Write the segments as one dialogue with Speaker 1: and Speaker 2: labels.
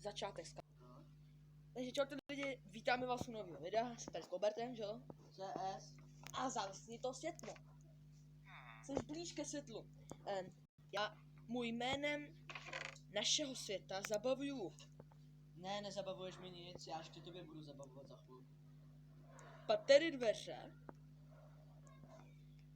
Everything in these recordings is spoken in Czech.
Speaker 1: začátek. Takže čau lidi, vítáme vás u nového videa, jsem tady s Kobertem, že jo?
Speaker 2: CS.
Speaker 1: A zavsni to světlo. Jsi blíž ke světlu. Můj jménem našeho světa zabavuju.
Speaker 2: Ne, nezabavuješ mi nic, já ještě tobě budu zabavovat za chvilku.
Speaker 1: Patery dveře.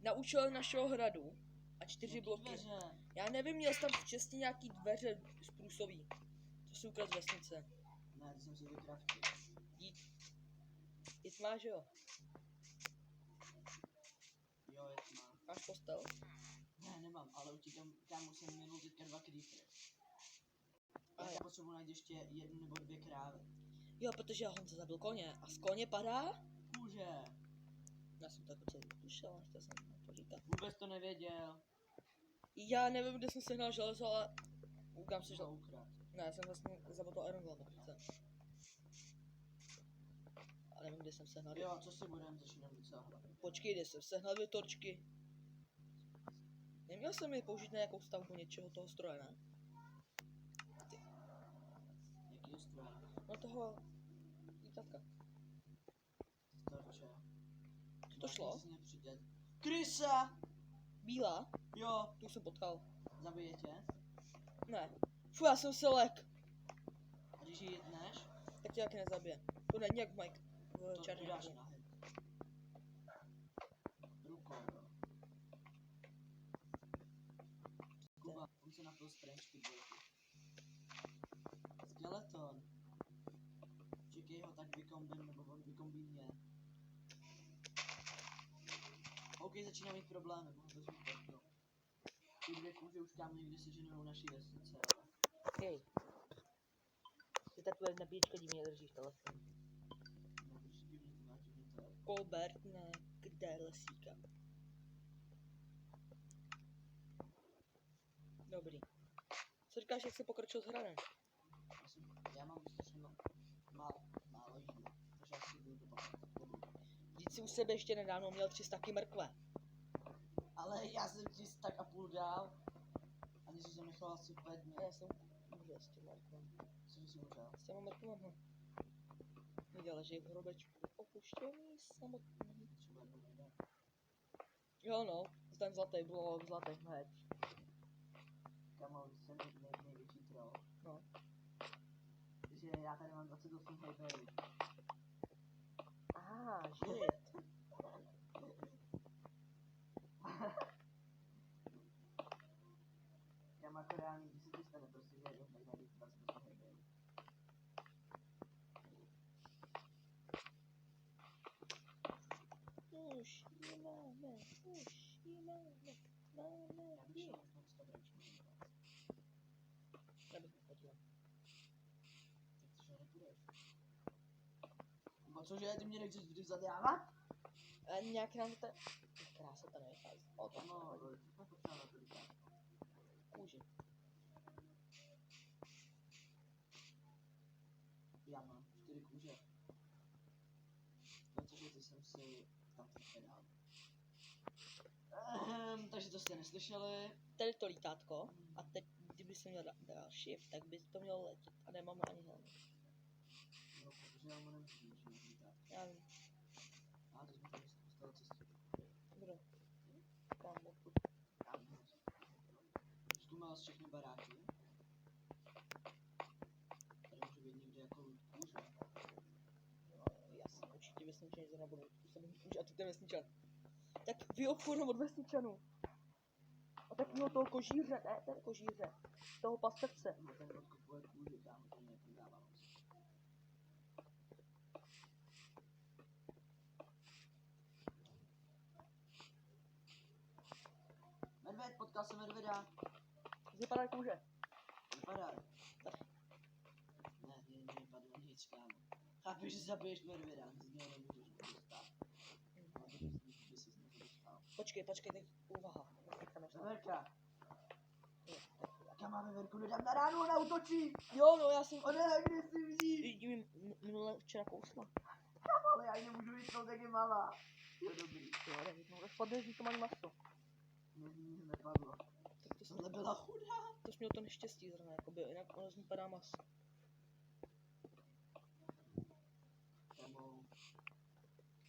Speaker 1: Na účel našeho hradu. A 4 bloky.
Speaker 2: Dveře.
Speaker 1: Já nevím, měl jsi tam v čestě nějaký dveře zprůsoví. To si ukaz vesnice.
Speaker 2: Ne, ty jsem si vykraftil.
Speaker 1: Jít má, že jo?
Speaker 2: Jo, je má.
Speaker 1: Máš postel?
Speaker 2: Ne, nemám, ale utíkám, kámo, jsem minul teďka 2 creepery.
Speaker 1: A
Speaker 2: Já potřebuji najít ještě 1 nebo 2 krávy.
Speaker 1: Jo, protože Honza zabil koně. A z koně padá?
Speaker 2: Kůže.
Speaker 1: Já jsem tak celý tušel, až to jsem to říkal.
Speaker 2: Vůbec to nevěděl.
Speaker 1: Já nevím, kde jsem sehnal železo, ale ukám si, že...
Speaker 2: Ukrad.
Speaker 1: Ne, já jsem vlastně zabil Iron Golem dokonce. A nevím, kde jsem sehnal.
Speaker 2: Jo, co si budeme, začínám docela hlavně.
Speaker 1: Počkej, kde jsem sehnal 2 torčky. Neměl jsem je použít na nějakou stavbu něčeho toho stroje, ne?
Speaker 2: Jakýho stroje?
Speaker 1: No toho... lítatka.
Speaker 2: Torče.
Speaker 1: To šlo?
Speaker 2: Krysa!
Speaker 1: Bílá?
Speaker 2: Jo.
Speaker 1: Tu jsem potkal.
Speaker 2: Zabije tě?
Speaker 1: Ne. Fú, já jsem se lek.
Speaker 2: A když ji jedneš?
Speaker 1: Tak tě taky nezabije. To není jak Mike v
Speaker 2: To
Speaker 1: černý.
Speaker 2: dáš na hit. Rukou, jo. Kuba, on se napil strange dvojky. Skeleton. Čekej ho, tak vykombin, nebo on vykombí mě. OK, začíná mít problémy, mohl bys mi portnout. Ty 2 kůže už kámo někdy se ženou naší vesnice, ale...
Speaker 1: Hej. Ty takhle nabíječka divně držíš telefon.
Speaker 2: No, když divně to máš divně telefon.
Speaker 1: Colbert, ne, kde lesíka. Dobrý. Co říkáš, jak se pokročil s hradem?
Speaker 2: Já mám strašně málo jídla, takže asi budu to pak.
Speaker 1: Vždyť si u sebe ještě nedávno měl 300 mrkve.
Speaker 2: Ale já jsem ti tak a půl dál. Ani si to nechal asi 5 dní.
Speaker 1: Já jsem umřel s těma mrkvami.
Speaker 2: Co jsi umřel?
Speaker 1: S těma mrkvami. Viděl, leží v hrobečku. Opuštěný, samotný.
Speaker 2: Třeba jednou nejde.
Speaker 1: Jo no, ten zlatý bylo zlatý hned.
Speaker 2: Kamo, jsem největší troll.
Speaker 1: No.
Speaker 2: Takže já tady mám 28 hejberů.
Speaker 1: Aha, žit.
Speaker 2: Kamo, jako reálně, když se ti stane prostě, že jednou tak najít 28 hejberů.
Speaker 1: Už jináme, máme
Speaker 2: Já bych šel možná z toho
Speaker 1: Já bych nechodil.
Speaker 2: Tak to nepůjdeš. No cože, ty mě nechceš vždy zadávat?
Speaker 1: Nějak nám to... Krása to nevychází. O, to
Speaker 2: Ano,
Speaker 1: no,
Speaker 2: co jsme potřeba na to říkat?
Speaker 1: kůži.
Speaker 2: Já mám 4 kůže. No cože, ty jsem si tam teď dal. Takže to jste neslyšeli.
Speaker 1: Tady to lítátko. A teď, kdyby jsem měl dál shift, tak by to mělo letět. A nemám ani helmu.
Speaker 2: No, protože já mu nemůžu lítat.
Speaker 1: Já vím.
Speaker 2: A to jsme tady dostali cestu.
Speaker 1: Kdo? Tam odkud.
Speaker 2: Tam moc. Zkoumal jsi všechny baráky. Tady může být někde jako kůže.
Speaker 1: No, jasně, určitě vesničany to nebudou. A ty ten vesničan. Tak vyobchodem od vesničanů. A takového toho kožíře, ne, ten kožíře. Toho pastevce.
Speaker 2: Nebo ten odkupuje kůži, kámo, to neprodává moc. Medvěd, potkal jsem medvěda.
Speaker 1: Vypadá kůže.
Speaker 2: Vypadá. Ne, nevypadá nic, kámo. Chápeš, že zabiješ medvěda, z něho nemůžeš dostat.
Speaker 1: Počkej, tak úvaha.
Speaker 2: Veverka. Jaká má veverku, nedám na ránu, ona útočí.
Speaker 1: Jo, no já jsem...
Speaker 2: Ona je agresivní.
Speaker 1: Minule včera kousla.
Speaker 2: Kámo, ale já ji nemůžu vytnout, jak je malá. Jo, dobrý.
Speaker 1: Jo, nevytnou, tak spadne, že to malý maso.
Speaker 2: Mě nepadlo.
Speaker 1: Tak to
Speaker 2: Tohle byla chudá.
Speaker 1: To jsi měl to neštěstí zrovna, jakoby, jinak ono z ní padá maso.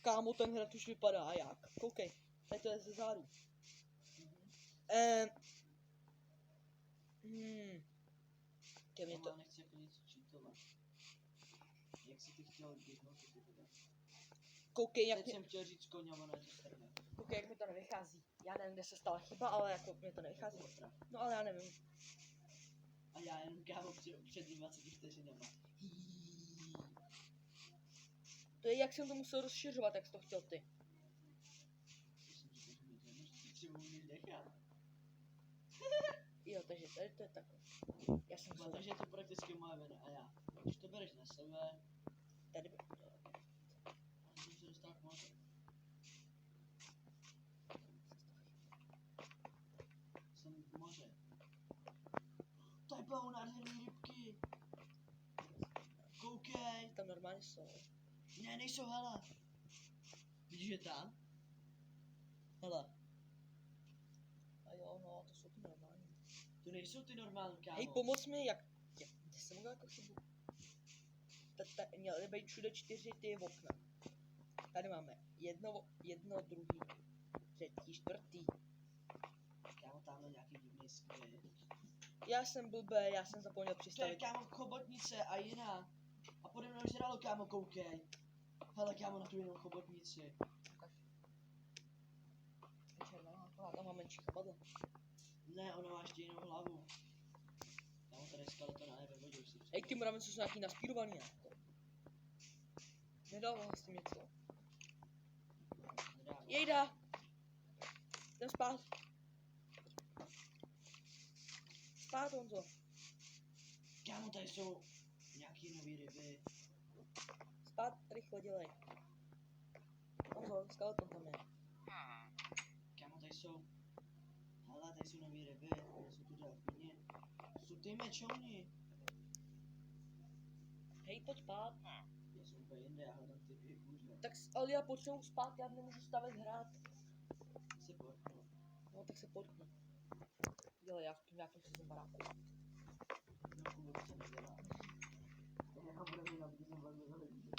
Speaker 1: Kámo, ten hrad už vypadá jak? Koukej, tady to je ze záru. Ke mně
Speaker 2: Kámo,
Speaker 1: to...
Speaker 2: já nechci jako něco čítovat. Jak jsi ty chtěl běhnout, to ty teda.
Speaker 1: Koukej, jak
Speaker 2: Teď
Speaker 1: mě...
Speaker 2: jsem chtěl říct koně, a ono je to strné.
Speaker 1: Koukej, jak mi to nevychází. Já nevím, kde se stala chyba, ale jako mě to nevychází. No ale já nevím.
Speaker 2: A já jenom kámo před 20 vteřinama.
Speaker 1: To je, jak jsem to musel rozšiřovat, jak jsi to chtěl ty.
Speaker 2: Třeba umíš dechat.
Speaker 1: Jo, takže tady to je takhle. Já jsem musel...
Speaker 2: Takže je to prakticky moje vina a já. Když to bereš na sebe,
Speaker 1: Tady by...
Speaker 2: a jsem se dostal k moře. Jsem v moře. Tady plavou nádherný rybky. Koukej.
Speaker 1: Tam normálně jsou.
Speaker 2: Ne, nejsou, hele. Vidíš je tam? Hele.
Speaker 1: A jo, no, to jsou ty normální.
Speaker 2: To nejsou ty normální, kámo.
Speaker 1: Hej, pomoc mi, jak... Ty jsem udělal jako chybu. Měly být všude 4 ty okna. Tady máme jedno, druhý, třetí, čtvrtý.
Speaker 2: Kámo, tamhle nějaký divný skvěl.
Speaker 1: Já jsem blbý, já jsem zapomněl
Speaker 2: To je
Speaker 1: přistavit.
Speaker 2: kámo chobotnice a jiná. A pode mnou žralo, kámo, koukej. Hele, kámo, na tu jinou chobotnici.
Speaker 1: Červená, tam mám menší chapadlo.
Speaker 2: Ne, ona má ještě jinou hlavu. Kámo, tady skeletona je ve vodě, už si
Speaker 1: Hej, ty mravenci jsou nějaký naspírovaný, jako. Nedává s tím něco.
Speaker 2: nedává.
Speaker 1: Jejda! Jdem spát. Spát, Honzo.
Speaker 2: Kámo, tady jsou nějaký nový ryby.
Speaker 1: Spát, rychle dělej. Honzo, skeleton tam je.
Speaker 2: Kámo, tady jsou... Hele, tady jsou nový ryby, tady jsou tu delfíni. To jsou ty mečouni.
Speaker 1: Hej, pojď spát.
Speaker 2: Já jsem úplně jinde, já hledám ty kůže.
Speaker 1: Tak, ale já potřebuji spát, já nemůžu stavět hrát.
Speaker 2: Se porknu.
Speaker 1: No, tak se potknu. Dělej, já v tom nějakém cizím baráku.
Speaker 2: No, vůbec se nedělá. Já budu mít, aby jsem velmi zahlídl.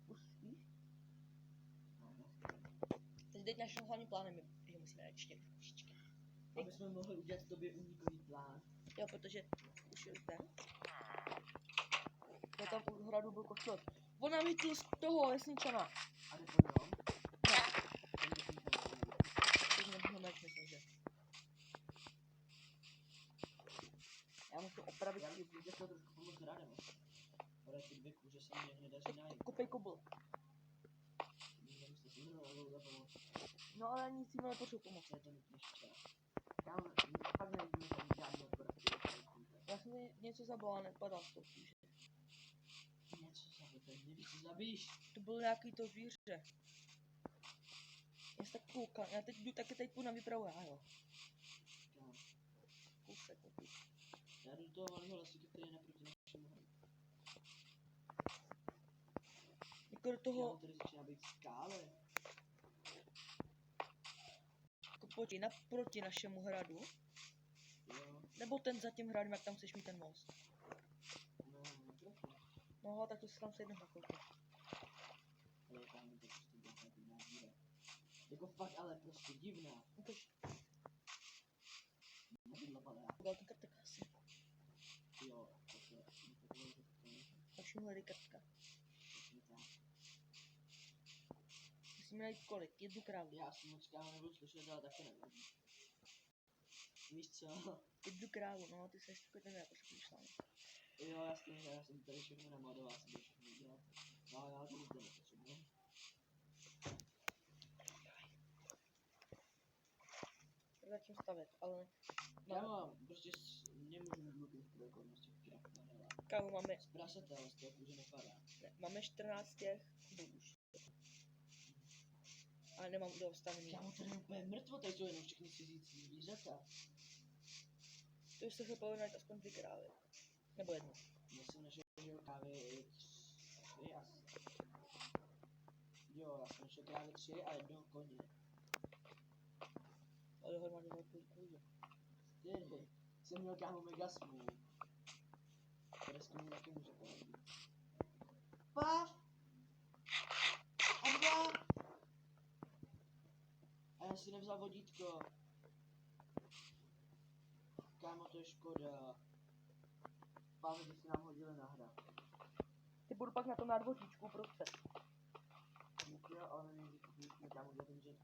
Speaker 1: Už spíš? Teď naším hlavním plánem je, že musíme najít 4 kočičky.
Speaker 2: Aby jsme mohli udělat tobě unikový plán.
Speaker 1: Jo, protože už je ten. Já tam u hradu byl kočlet. On nám chytl z toho lesničana.
Speaker 2: A jde po něm?
Speaker 1: Teď nebudeme meč, myslím, že. Já musím opravit.
Speaker 2: Já bych chtěl trošku pomoct hradem. Ale ty 2 kůže se mi nedaří najít.
Speaker 1: Kopej kobl.
Speaker 2: Nemusíte si mnou za pomoc.
Speaker 1: No ale nic jiného nepotřebuji pomoct.
Speaker 2: Je to nutně šťast. Kámo, fakt nevidíme tam žádný odporky.
Speaker 1: Já jsem tady něco zabil, ale nepadal z toho kůže.
Speaker 2: Něco zabij, nevíš, co zabíš.
Speaker 1: To bylo nějaký to zvíře. Já se tak koukám, já teď jdu, taky teď půjdu na výpravu, já jo.
Speaker 2: Kámo,
Speaker 1: Kousek, kousek.
Speaker 2: já jdu do toho malého lesíka, který je naproti našemu hradu.
Speaker 1: Jako do toho,
Speaker 2: Kámo, tady začíná být skály.
Speaker 1: jako počkej, naproti našemu hradu.
Speaker 2: Jo,
Speaker 1: Nebo ten za tím hradem, jak tam chceš mít ten most.
Speaker 2: no, naproti.
Speaker 1: No, tak to se tam sejdeme na chvilku.
Speaker 2: Ale kámo, to prostě byla ta divná díra. Jako fakt, ale prostě divná.
Speaker 1: Ukaž,
Speaker 2: Nevidla padá.
Speaker 1: udělal ten krtek asi.
Speaker 2: Jo, takhle.
Speaker 1: Musím hledat krtka. Musíme najít kolik? 1 krávu.
Speaker 2: Já si moc kámo nebudu slyšet, ale taky nevím. Víš co?
Speaker 1: 1 krávu, no, ty jsi takový ten nepoškodíš sám.
Speaker 2: Jo, jasně, já jsem tady všechno namodoval, jsem to všechno udělal. No, já to úplně nepotřebuji.
Speaker 1: Začnu stavět, ale...
Speaker 2: Kámo, prostě nemůžu mít mluvit v okolnosti v kraft na
Speaker 1: Kámo, máme,
Speaker 2: z prasetel, z toho kůže nepadá.
Speaker 1: ne, máme 14 těch už. Ale nemám dostavený.
Speaker 2: Kámo, tady je úplně mrtvo, tady jsou jenom všechny cizí zvířata.
Speaker 1: To už se chopilo najít aspoň 2 krávy. Nebo 1.
Speaker 2: Já jsem našel právě 3 asi. Jo, já jsem našel právě 3 a 1 koně.
Speaker 1: Ale dohromady velkou kůže.
Speaker 2: 4. Jsem měl kámo mega smůl. Které s tím taky může pomoct. Pav! si nevzal vodítko. Kámo, to je škoda. Páve by si nám hodili na hra.
Speaker 1: Ty budu pak na tom nádvoříčku prostřed.
Speaker 2: Jo, ale nevím, že kámo dělám, že...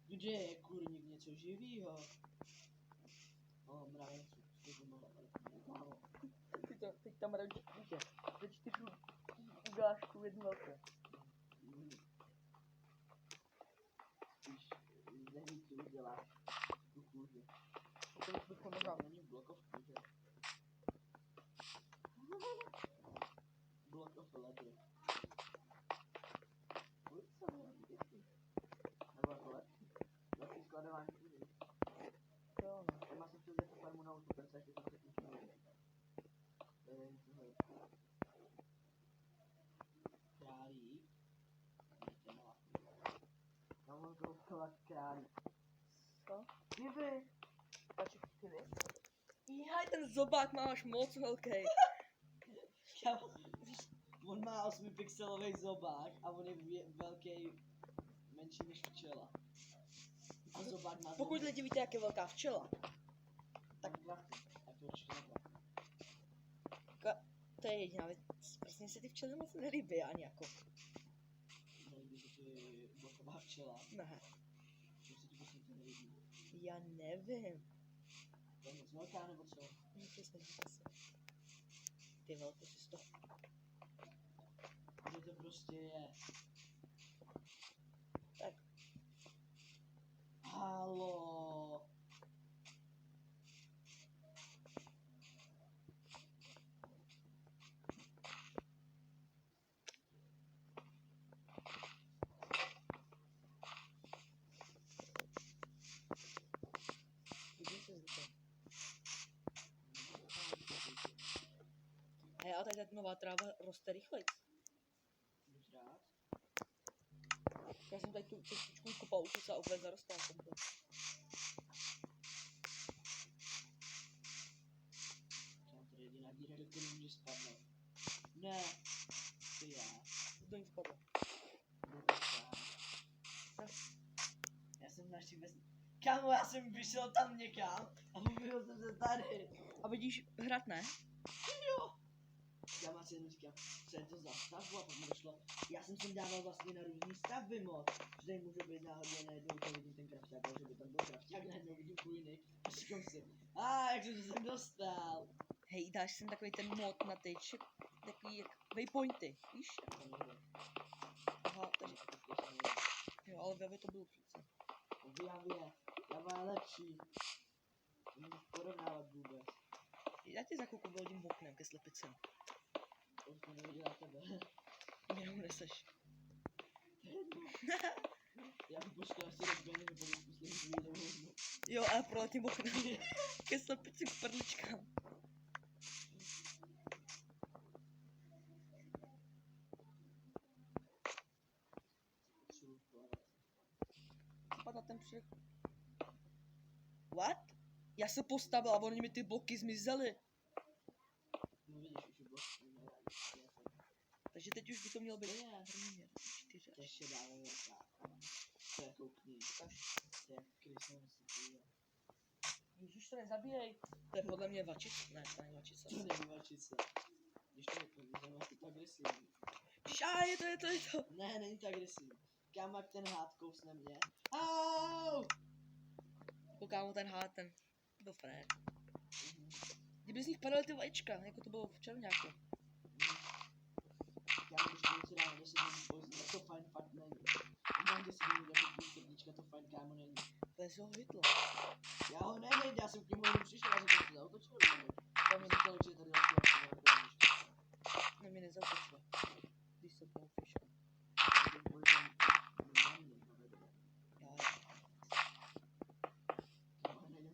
Speaker 2: Kde je kurník něco živýho? O, mravencu, to mohla, kámo.
Speaker 1: Teď tam radíš kůže. Ze 4 ugášků jednu velkou.
Speaker 2: Víš, neví, co uděláš. Tu kůži.
Speaker 1: To už bych možná.
Speaker 2: Není block of kůže. Block of leather. Uj, co je? Nebo jako lepší. Lepší skladování kůže.
Speaker 1: Jo, no.
Speaker 2: Téma jsem chtěl dělat farmu na útoku, takže jsem se tím chtěl. Králík. Já mám to uchovat králík.
Speaker 1: Co?
Speaker 2: Kdyby.
Speaker 1: Pači, ty vy? Jaj, ten zobák máš moc velký.
Speaker 2: On má 8 pixelový zobák a on je velký, menší než včela. A zobák má...
Speaker 1: Pokud lidi víte, jak je velká včela,
Speaker 2: tak krafty. Tak to určitě nekrafty.
Speaker 1: to je jediná věc. Prostě se ty včely moc nelíbí ani jako.
Speaker 2: Nelíbí se ti bloková včela.
Speaker 1: Ne.
Speaker 2: Co se ti prostě to nelíbí?
Speaker 1: Já nevím.
Speaker 2: To je moc velká nebo co?
Speaker 1: No přesně, přesně. Ty velkosti z toho.
Speaker 2: Že to prostě je.
Speaker 1: Tak.
Speaker 2: Halo.
Speaker 1: Vidíš se zde. Hej, ale tady ta nová tráva roste rychleji.
Speaker 2: Buď rád.
Speaker 1: Já jsem tady tu cestičku kopal, už se opět zarostla komplet.
Speaker 2: Mám tady jediná díra, do které může spadnout. Ne. Ty já.
Speaker 1: Do ní spadlo.
Speaker 2: Já jsem naši bez... Kámo, já jsem vyšel tam někam a objevil jsem se tady.
Speaker 1: A vidíš hrát, ne?
Speaker 2: Jo. Já mám si jenom říkám, co je to za stavbu a pak mi došlo. Já jsem sem dával vlastně na různý stavby moc. Že tady může být náhodně najednou, to vidím ten krafťák, ale že by tam byl krafťák, najednou vidím průjny. A říkám si, jak jsem se sem dostal.
Speaker 1: Hej, dáš sem takový ten mod na ty takový jak waypointy, víš?
Speaker 2: To nejde.
Speaker 1: Aha, takže, jo, ale v Javě to bylo přece.
Speaker 2: V Javě, Java je lepší. Nemůžu porovnávat vůbec.
Speaker 1: Já ti za chvilku vyhodím oknem ke slepicím.
Speaker 2: To jsem neviděla tebe.
Speaker 1: Mě neuneseš.
Speaker 2: Já bych počkal, až se rozběhne, že budu zkusit video.
Speaker 1: Jo, a proletím oknem ke slepicím k perličkám. Spadl na ten před... What? Já se postavil a oni mi ty bloky zmizely.
Speaker 2: No vidíš, už je bloky.
Speaker 1: Takže teď už by to mělo být
Speaker 2: To je.
Speaker 1: hrmír. 4
Speaker 2: To je šedá velká. To je koukni. To je jak Christmas City.
Speaker 1: Ježíš, to nezabíjej. To je podle mě vačice. Ne, to není vačice.
Speaker 2: To není vačice. Když to nepovídám, je to agresivní.
Speaker 1: Je to.
Speaker 2: Ne, není to agresivní. Kámo, jak ten hád kousne mě. Au!
Speaker 1: Koukámo ten hád, ten byl frér. Kdyby z nich padaly ty vajíčka, jako to bylo v červňáku.
Speaker 2: Kámo, když to něco dá na 10 minut pozdě, tak to fajn fakt není. Mám 10 minut jako půl srdíčka, to fajn kámo není.
Speaker 1: To je z ho hitlo.
Speaker 2: Já ho nevím, já jsem k němu jenom přišel, já jsem to zautočil. To mi říkal, že tady
Speaker 1: No mě nezautočilo. Když se půl fiška.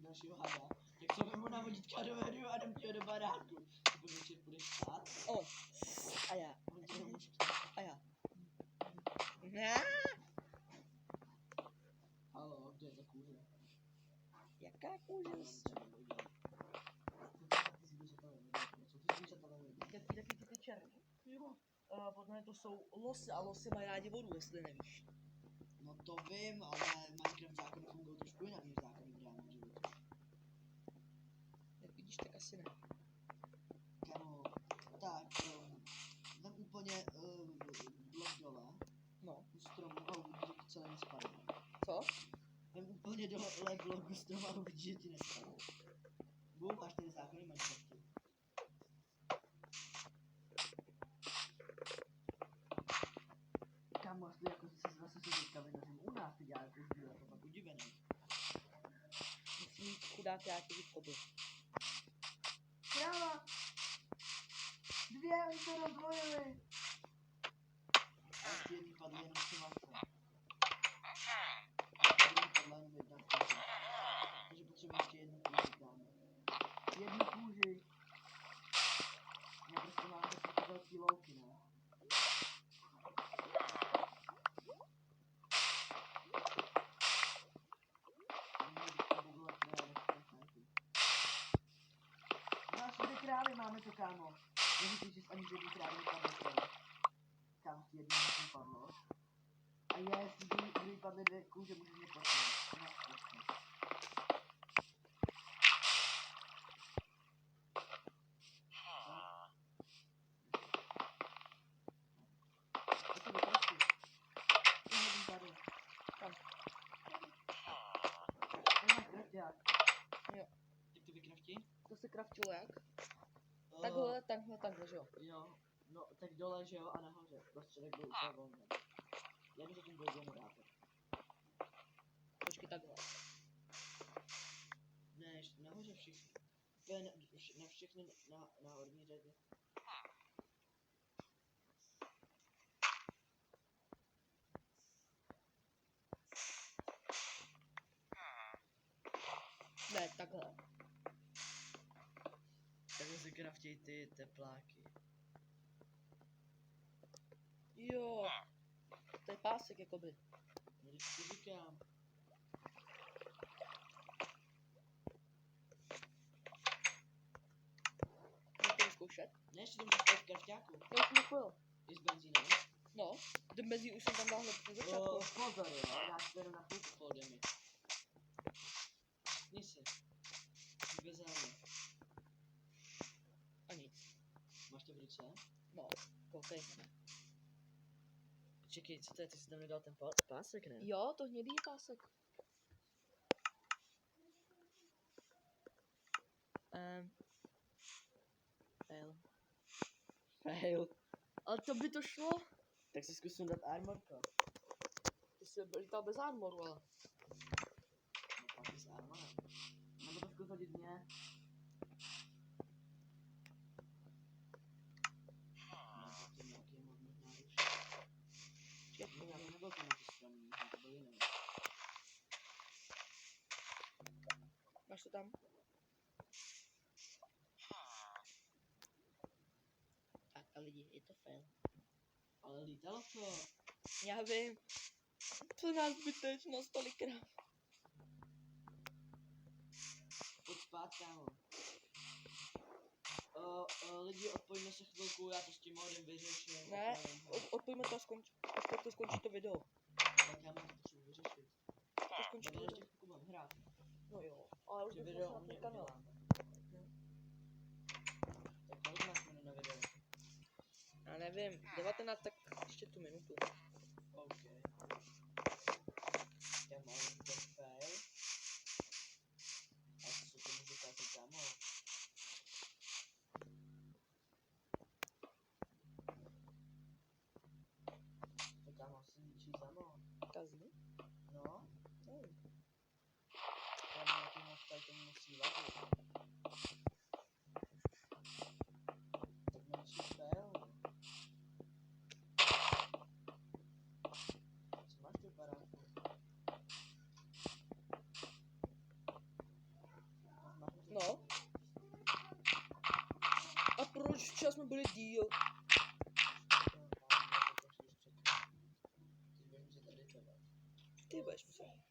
Speaker 2: Dalšího hada, tak co vemu na vodítka do hry a dám tě do baráku. Nebo večer půjdeš spát.
Speaker 1: O, a já.
Speaker 2: On tě nemůže
Speaker 1: A já. Ne.
Speaker 2: Halo, kde je ta kůže?
Speaker 1: Jaká kůže?
Speaker 2: Taky ty černý?
Speaker 1: Jo. podle mě to jsou losy a losy mají rádi vodu, jestli nevíš.
Speaker 2: No to vím, ale Minecraft zákony fungují trošku jinak než zákony v reálném životě.
Speaker 1: Jak vidíš, tak asi ne.
Speaker 2: Kámo, tak, tam úplně blok dole,
Speaker 1: No,
Speaker 2: u stromu a uvidíš, že ti celé nespadne.
Speaker 1: co?
Speaker 2: Tam úplně dole blok u stromu a uvidíš, že ti nespadne. Bum, máš tady zákony Minecraftu. Kámo, jestli jako se zase teďka vydařím u nás, ty děláš každý to pak udivený.
Speaker 1: Musím mít chudák kreativní koby.
Speaker 2: Kráva! 2, oni se rozdvojili! A ještě jedný padly jenom 3 masce. A druhý padla jenom 1 kůže. Takže potřebuji ještě jednu kůži, kámo. Jednu kůži! Já prostě mám takový velký louky, ne? Krávy máme to, kámo. Nevíte, že ani z jedné krávy nepadlo. Kámo, z jedné musím padlo. A jestli druhý padly 2 kůže, můžu mě potnout. Co to vykrasí? Co hodím tady?
Speaker 1: Tam.
Speaker 2: To máš krafťák.
Speaker 1: Jo.
Speaker 2: Jak to vykraftí?
Speaker 1: To se kraftilo jak? Takhle, že jo?
Speaker 2: Jo, no tak dole, že jo, a nahoře. Prostředek byl úplně volný. Já bych zatím byl generátor.
Speaker 1: Počkej, takhle.
Speaker 2: Ne, ještě nahoře všichni. Úplně na všechny na horní řadě.
Speaker 1: Ne, takhle.
Speaker 2: Takhle si kraftěj ty tepláky.
Speaker 1: Jo. To je pásek, jakoby.
Speaker 2: No když ti říkám.
Speaker 1: Můžete vyzkoušet?
Speaker 2: Ne, ještě to můžeš spát v krafťáku.
Speaker 1: Já už jsem to
Speaker 2: I s benzínem.
Speaker 1: No, ten benzín už jsem tam dal hned na začátku.
Speaker 2: Pozor jo, já ti to jenom na chvilku foldemi. Ní si. Bez helmy.
Speaker 1: A nic.
Speaker 2: Máš to v ruce?
Speaker 1: No, koukej.
Speaker 2: Čekej, co to je, ty jsi tam nedal ten pásek, ne?
Speaker 1: Jo, to hnědý je pásek. Fail.
Speaker 2: Fail.
Speaker 1: Ale to by to šlo.
Speaker 2: Tak si zkusím dát armorko.
Speaker 1: Ty jsi lítal bez armoru, ale.
Speaker 2: No pak s armorem. Nebo to zkus hodit mě. No, to nějaký možná nárůst. No, já to nebyl ten nějaký stromný, to byl jiný.
Speaker 1: Máš to tam? Tak a lidi, je to fail.
Speaker 2: Ale lítalo to.
Speaker 1: Já vím. To nás zbytečnost tolikrát.
Speaker 2: Pojď spát, kámo. Lidi, odpojíme se chvilku, já to s tím modem vyřeším.
Speaker 1: Ne, odpojíme to a až to skončí to video.
Speaker 2: Tak já mám to potřebuji vyřešit.
Speaker 1: To skončí
Speaker 2: Tak
Speaker 1: to
Speaker 2: já
Speaker 1: video.
Speaker 2: ještě chvilku mám hrát.
Speaker 1: No jo, ale už
Speaker 2: Že
Speaker 1: bych
Speaker 2: video
Speaker 1: na
Speaker 2: u mě
Speaker 1: ten kanál.
Speaker 2: uděláme. Tak kolik máš minut na video?
Speaker 1: Já nevím, 19, tak ještě tu minutu.
Speaker 2: OK. Já mám ten fail. A co to může taky kámo? To kámo asi ničí zamo.
Speaker 1: Kazí?
Speaker 2: No,
Speaker 1: Nevím.
Speaker 2: já nějaký moc tady tomu musí vadit. Tak menší fail. Co máš tu baráku?
Speaker 1: No. A proč včas jsme byli díl? Ty budeš muset.